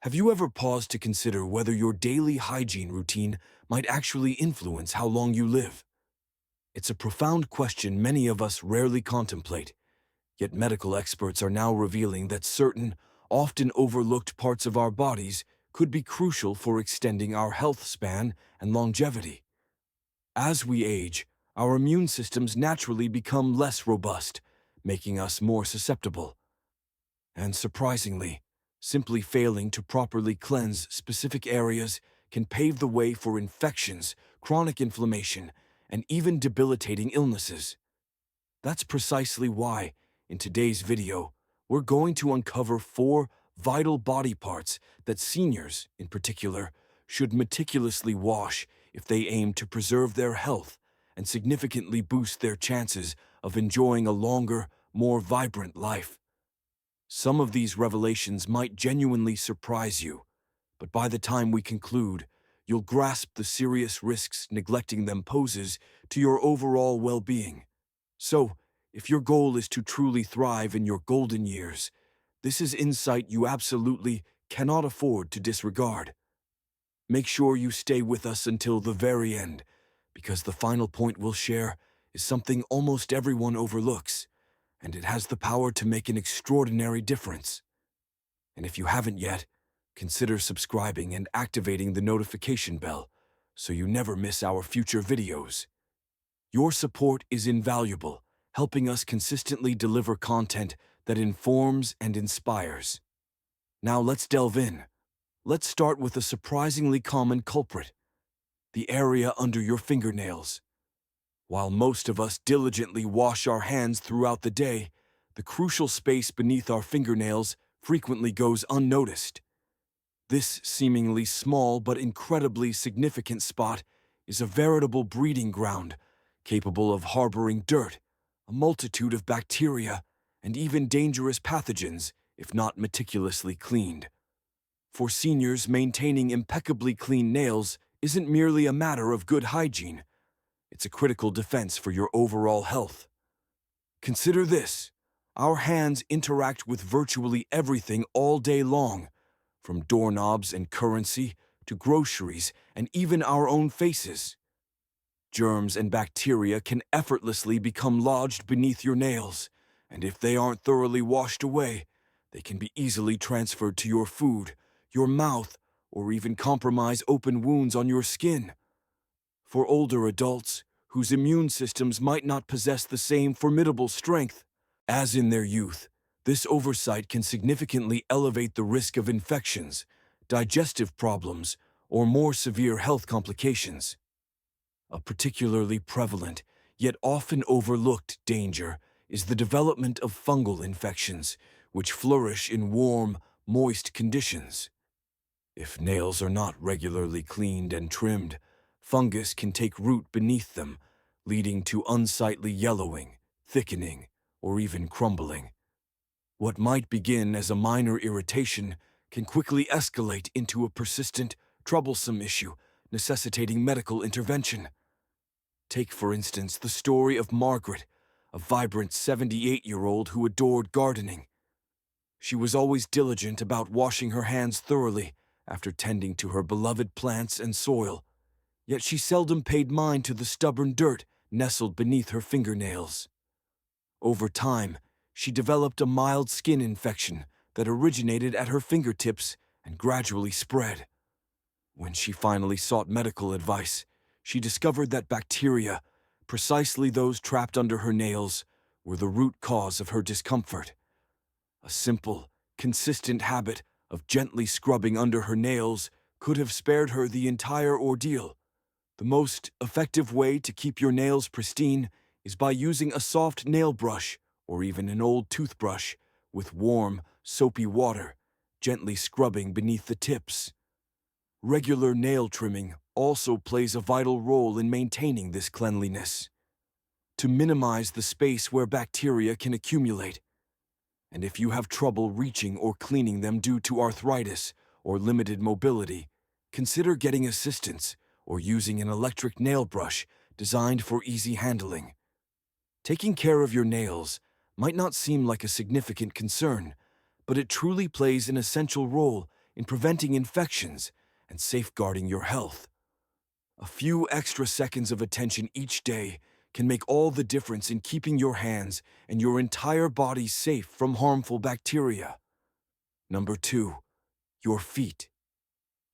Have you ever paused to consider whether your daily hygiene routine might actually influence how long you live? It's a profound question many of us rarely contemplate, yet medical experts are now revealing that certain, often overlooked parts of our bodies could be crucial for extending our health span and longevity. As we age, our immune systems naturally become less robust, making us more susceptible. And surprisingly, simply failing to properly cleanse specific areas can pave the way for infections, chronic inflammation, and even debilitating illnesses. That's precisely why, in today's video, we're going to uncover 4 vital body parts that seniors, in particular, should meticulously wash if they aim to preserve their health and significantly boost their chances of enjoying a longer, more vibrant life. Some of these revelations might genuinely surprise you, but by the time we conclude, you'll grasp the serious risks neglecting them poses to your overall well-being. So, if your goal is to truly thrive in your golden years, this is insight you absolutely cannot afford to disregard. Make sure you stay with us until the very end, because the final point we'll share is something almost everyone overlooks, and it has the power to make an extraordinary difference. And if you haven't yet, consider subscribing and activating the notification bell so you never miss our future videos. Your support is invaluable, helping us consistently deliver content that informs and inspires. Now let's delve in. Let's start with a surprisingly common culprit: the area under your fingernails. While most of us diligently wash our hands throughout the day, the crucial space beneath our fingernails frequently goes unnoticed. This seemingly small but incredibly significant spot is a veritable breeding ground, capable of harboring dirt, a multitude of bacteria, and even dangerous pathogens if not meticulously cleaned. For seniors, maintaining impeccably clean nails isn't merely a matter of good hygiene. It's a critical defense for your overall health. Consider this: our hands interact with virtually everything all day long, from doorknobs and currency to groceries and even our own faces. Germs and bacteria can effortlessly become lodged beneath your nails, and if they aren't thoroughly washed away, they can be easily transferred to your food, your mouth, or even compromise open wounds on your skin. For older adults, whose immune systems might not possess the same formidable strength as in their youth, this oversight can significantly elevate the risk of infections, digestive problems, or more severe health complications. A particularly prevalent, yet often overlooked danger is the development of fungal infections, which flourish in warm, moist conditions. If nails are not regularly cleaned and trimmed, fungus can take root beneath them, leading to unsightly yellowing, thickening, or even crumbling. What might begin as a minor irritation can quickly escalate into a persistent, troublesome issue necessitating medical intervention. Take, for instance, the story of Margaret, a vibrant 78-year-old who adored gardening. She was always diligent about washing her hands thoroughly after tending to her beloved plants and soil, yet she seldom paid mind to the stubborn dirt nestled beneath her fingernails. Over time, she developed a mild skin infection that originated at her fingertips and gradually spread. When she finally sought medical advice, she discovered that bacteria, precisely those trapped under her nails, were the root cause of her discomfort. A simple, consistent habit of gently scrubbing under her nails could have spared her the entire ordeal. The most effective way to keep your nails pristine is by using a soft nail brush or even an old toothbrush with warm, soapy water, gently scrubbing beneath the tips. Regular nail trimming also plays a vital role in maintaining this cleanliness, to minimize the space where bacteria can accumulate. And if you have trouble reaching or cleaning them due to arthritis or limited mobility, consider getting assistance or using an electric nail brush designed for easy handling. Taking care of your nails might not seem like a significant concern, but it truly plays an essential role in preventing infections and safeguarding your health. A few extra seconds of attention each day can make all the difference in keeping your hands and your entire body safe from harmful bacteria. Number 2, your feet.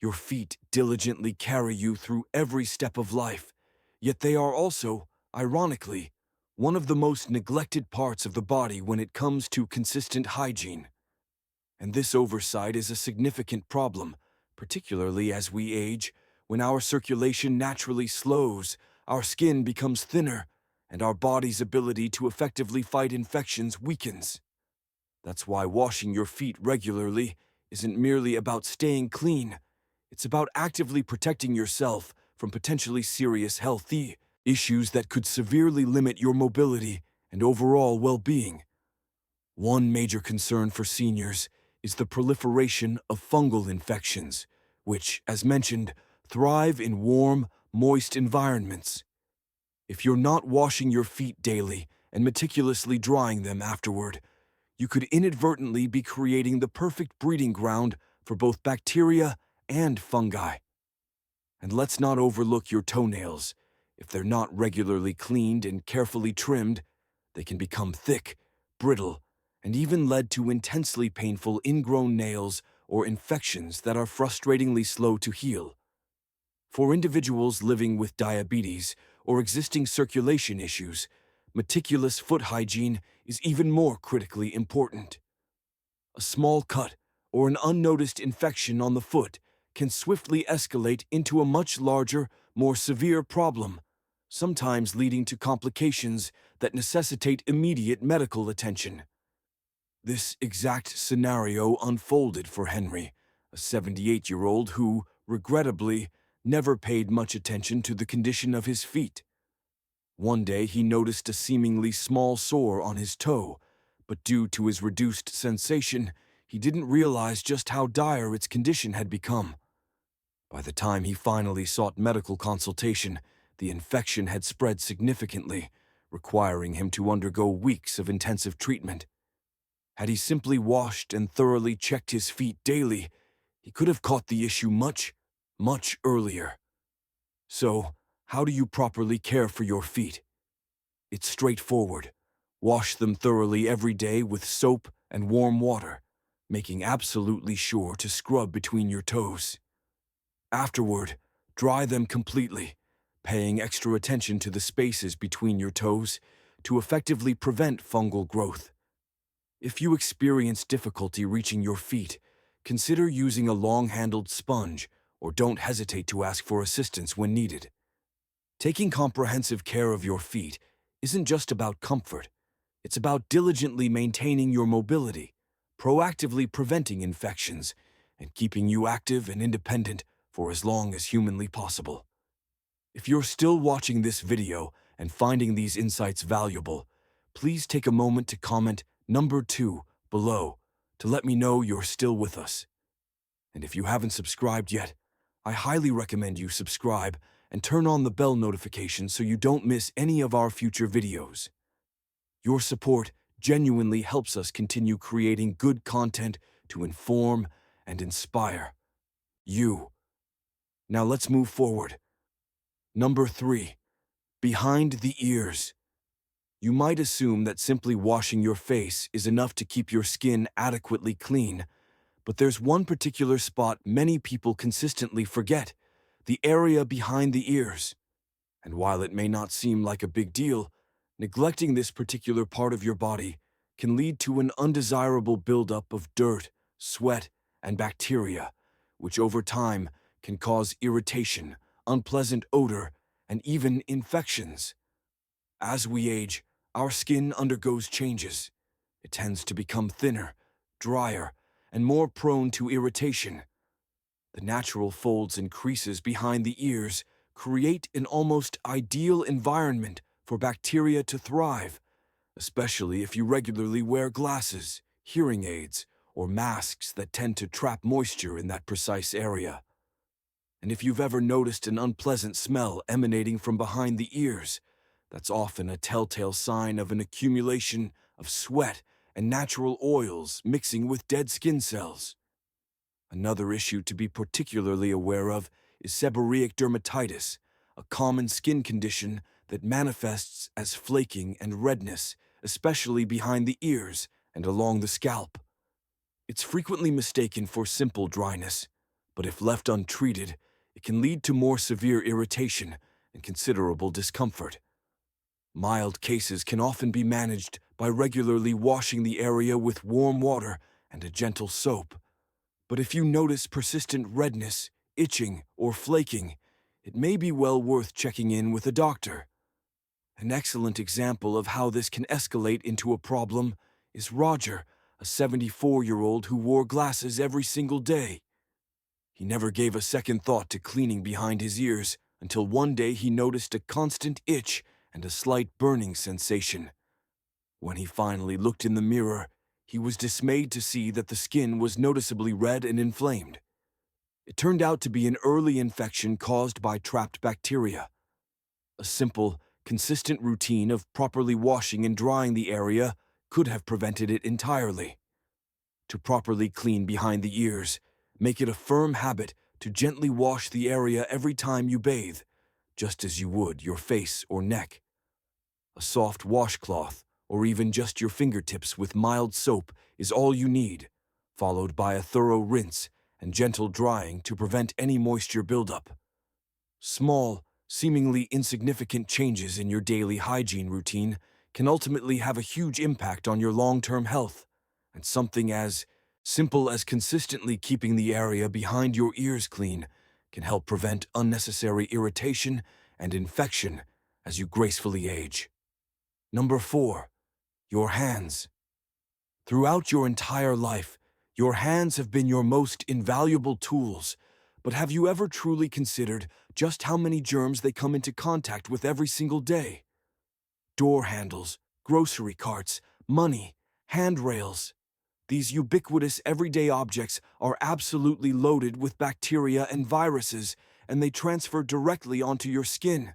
Your feet diligently carry you through every step of life, yet they are also, ironically, one of the most neglected parts of the body when it comes to consistent hygiene. And this oversight is a significant problem, particularly as we age, when our circulation naturally slows, our skin becomes thinner, and our body's ability to effectively fight infections weakens. That's why washing your feet regularly isn't merely about staying clean. It's about actively protecting yourself from potentially serious health issues that could severely limit your mobility and overall well-being. One major concern for seniors is the proliferation of fungal infections, which, as mentioned, thrive in warm, moist environments. If you're not washing your feet daily and meticulously drying them afterward, you could inadvertently be creating the perfect breeding ground for both bacteria and fungi. And let's not overlook your toenails. If they're not regularly cleaned and carefully trimmed, they can become thick, brittle, and even lead to intensely painful ingrown nails or infections that are frustratingly slow to heal. For individuals living with diabetes or existing circulation issues, meticulous foot hygiene is even more critically important. A small cut or an unnoticed infection on the foot can swiftly escalate into a much larger, more severe problem, sometimes leading to complications that necessitate immediate medical attention. This exact scenario unfolded for Henry, a 78-year-old who, regrettably, never paid much attention to the condition of his feet. One day he noticed a seemingly small sore on his toe, but due to his reduced sensation, he didn't realize just how dire its condition had become. By the time he finally sought medical consultation, the infection had spread significantly, requiring him to undergo weeks of intensive treatment. Had he simply washed and thoroughly checked his feet daily, he could have caught the issue much, much earlier. So, how do you properly care for your feet? It's straightforward. Wash them thoroughly every day with soap and warm water, making absolutely sure to scrub between your toes. Afterward, dry them completely, paying extra attention to the spaces between your toes to effectively prevent fungal growth. If you experience difficulty reaching your feet, consider using a long-handled sponge or don't hesitate to ask for assistance when needed. Taking comprehensive care of your feet isn't just about comfort. It's about diligently maintaining your mobility, proactively preventing infections, and keeping you active and independent for as long as humanly possible. If you're still watching this video and finding these insights valuable, please take a moment to comment number 2 below to let me know you're still with us. And if you haven't subscribed yet, I highly recommend you subscribe and turn on the bell notification so you don't miss any of our future videos. Your support genuinely helps us continue creating good content to inform and inspire you. Now let's move forward. Number 3, behind the ears. You might assume that simply washing your face is enough to keep your skin adequately clean, but there's one particular spot many people consistently forget: the area behind the ears. And while it may not seem like a big deal, neglecting this particular part of your body can lead to an undesirable buildup of dirt, sweat, and bacteria, which over time can cause irritation, unpleasant odor, and even infections. As we age, our skin undergoes changes. It tends to become thinner, drier, and more prone to irritation. The natural folds and creases behind the ears create an almost ideal environment for bacteria to thrive, especially if you regularly wear glasses, hearing aids, or masks that tend to trap moisture in that precise area. And if you've ever noticed an unpleasant smell emanating from behind the ears, that's often a telltale sign of an accumulation of sweat and natural oils mixing with dead skin cells. Another issue to be particularly aware of is seborrheic dermatitis, a common skin condition that manifests as flaking and redness, especially behind the ears and along the scalp. It's frequently mistaken for simple dryness, but if left untreated, it can lead to more severe irritation and considerable discomfort. Mild cases can often be managed by regularly washing the area with warm water and a gentle soap. But if you notice persistent redness, itching, or flaking, it may be well worth checking in with a doctor. An excellent example of how this can escalate into a problem is Roger, a 74-year-old who wore glasses every single day. He never gave a second thought to cleaning behind his ears until one day he noticed a constant itch and a slight burning sensation. When he finally looked in the mirror, he was dismayed to see that the skin was noticeably red and inflamed. It turned out to be an early infection caused by trapped bacteria. A simple, consistent routine of properly washing and drying the area could have prevented it entirely. To properly clean behind the ears, make it a firm habit to gently wash the area every time you bathe, just as you would your face or neck. A soft washcloth, or even just your fingertips with mild soap, is all you need, followed by a thorough rinse and gentle drying to prevent any moisture buildup. Small, seemingly insignificant changes in your daily hygiene routine can ultimately have a huge impact on your long-term health, and something as simple as consistently keeping the area behind your ears clean can help prevent unnecessary irritation and infection as you gracefully age. Number 4. Your hands. Throughout your entire life, your hands have been your most invaluable tools, but have you ever truly considered just how many germs they come into contact with every single day? Door handles, grocery carts, money, handrails. These ubiquitous everyday objects are absolutely loaded with bacteria and viruses, and they transfer directly onto your skin.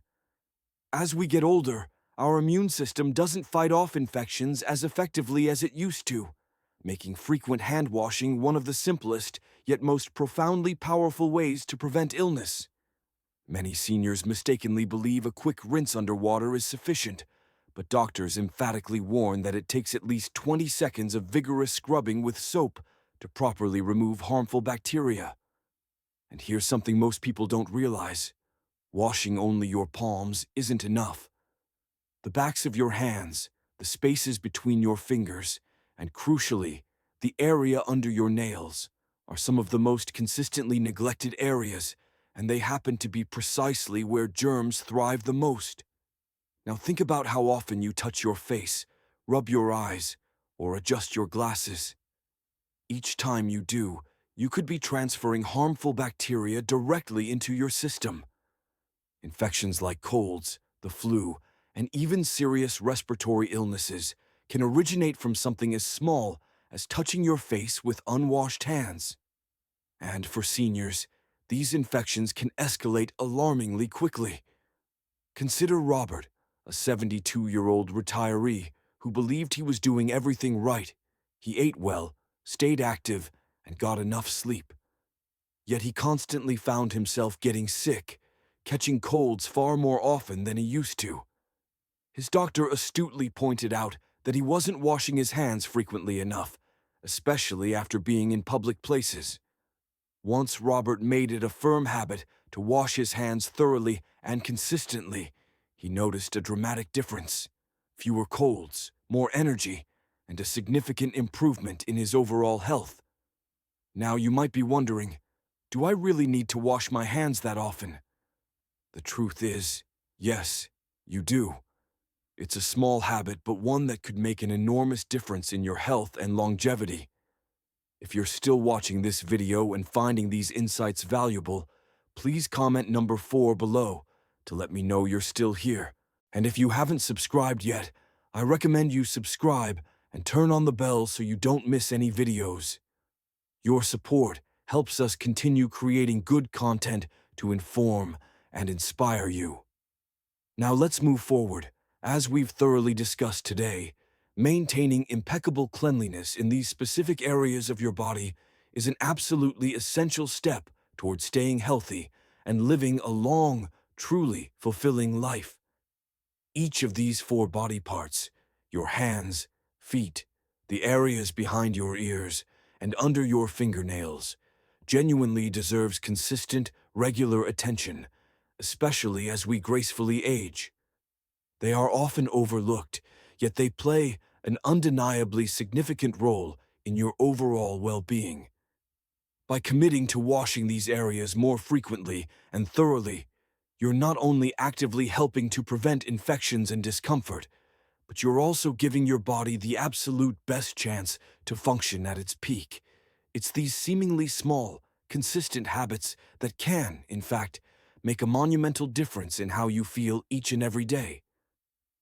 As we get older, our immune system doesn't fight off infections as effectively as it used to, making frequent hand washing one of the simplest yet most profoundly powerful ways to prevent illness. Many seniors mistakenly believe a quick rinse under water is sufficient, but doctors emphatically warn that it takes at least 20 seconds of vigorous scrubbing with soap to properly remove harmful bacteria. And here's something most people don't realize. Washing only your palms isn't enough. The backs of your hands, the spaces between your fingers, and crucially, the area under your nails, are some of the most consistently neglected areas, and they happen to be precisely where germs thrive the most. Now think about how often you touch your face, rub your eyes, or adjust your glasses. Each time you do, you could be transferring harmful bacteria directly into your system. Infections like colds, the flu, and even serious respiratory illnesses can originate from something as small as touching your face with unwashed hands. And for seniors, these infections can escalate alarmingly quickly. Consider Robert, a 72-year-old retiree who believed he was doing everything right. He ate well, stayed active, and got enough sleep. Yet he constantly found himself getting sick, catching colds far more often than he used to. His doctor astutely pointed out that he wasn't washing his hands frequently enough, especially after being in public places. Once Robert made it a firm habit to wash his hands thoroughly and consistently, he noticed a dramatic difference: fewer colds, more energy, and a significant improvement in his overall health. Now you might be wondering, do I really need to wash my hands that often? The truth is, yes, you do. It's a small habit, but one that could make an enormous difference in your health and longevity. If you're still watching this video and finding these insights valuable, please comment number 4 below to let me know you're still here. And if you haven't subscribed yet, I recommend you subscribe and turn on the bell so you don't miss any videos. Your support helps us continue creating good content to inform and inspire you. Now let's move forward. As we've thoroughly discussed today, maintaining impeccable cleanliness in these specific areas of your body is an absolutely essential step toward staying healthy and living a long, truly fulfilling life. Each of these four body parts, your hands, feet, the areas behind your ears, and under your fingernails, genuinely deserves consistent, regular attention, especially as we gracefully age. They are often overlooked, yet they play an undeniably significant role in your overall well-being. By committing to washing these areas more frequently and thoroughly, you're not only actively helping to prevent infections and discomfort, but you're also giving your body the absolute best chance to function at its peak. It's these seemingly small, consistent habits that can, in fact, make a monumental difference in how you feel each and every day.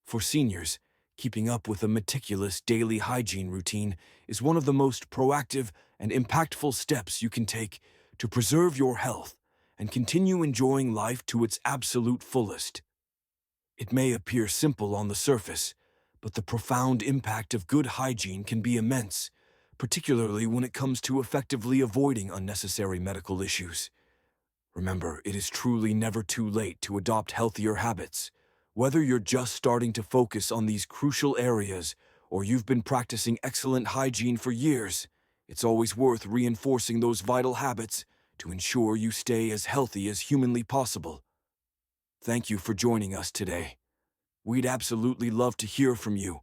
For seniors, keeping up with a meticulous daily hygiene routine is one of the most proactive and impactful steps you can take to preserve your health and continue enjoying life to its absolute fullest. It may appear simple on the surface, but the profound impact of good hygiene can be immense, particularly when it comes to effectively avoiding unnecessary medical issues. Remember, it is truly never too late to adopt healthier habits. Whether you're just starting to focus on these crucial areas or you've been practicing excellent hygiene for years, it's always worth reinforcing those vital habits to ensure you stay as healthy as humanly possible. Thank you for joining us today. We'd absolutely love to hear from you.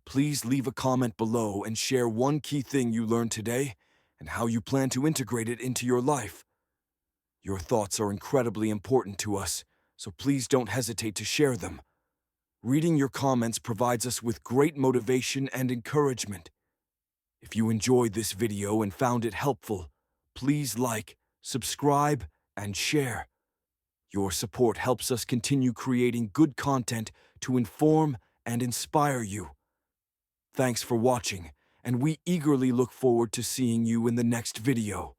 Please leave a comment below and share one key thing you learned today and how you plan to integrate it into your life. Your thoughts are incredibly important to us, so please don't hesitate to share them. Reading your comments provides us with great motivation and encouragement. If you enjoyed this video and found it helpful, please like, subscribe, and share. Your support helps us continue creating good content to inform and inspire you. Thanks for watching, and we eagerly look forward to seeing you in the next video.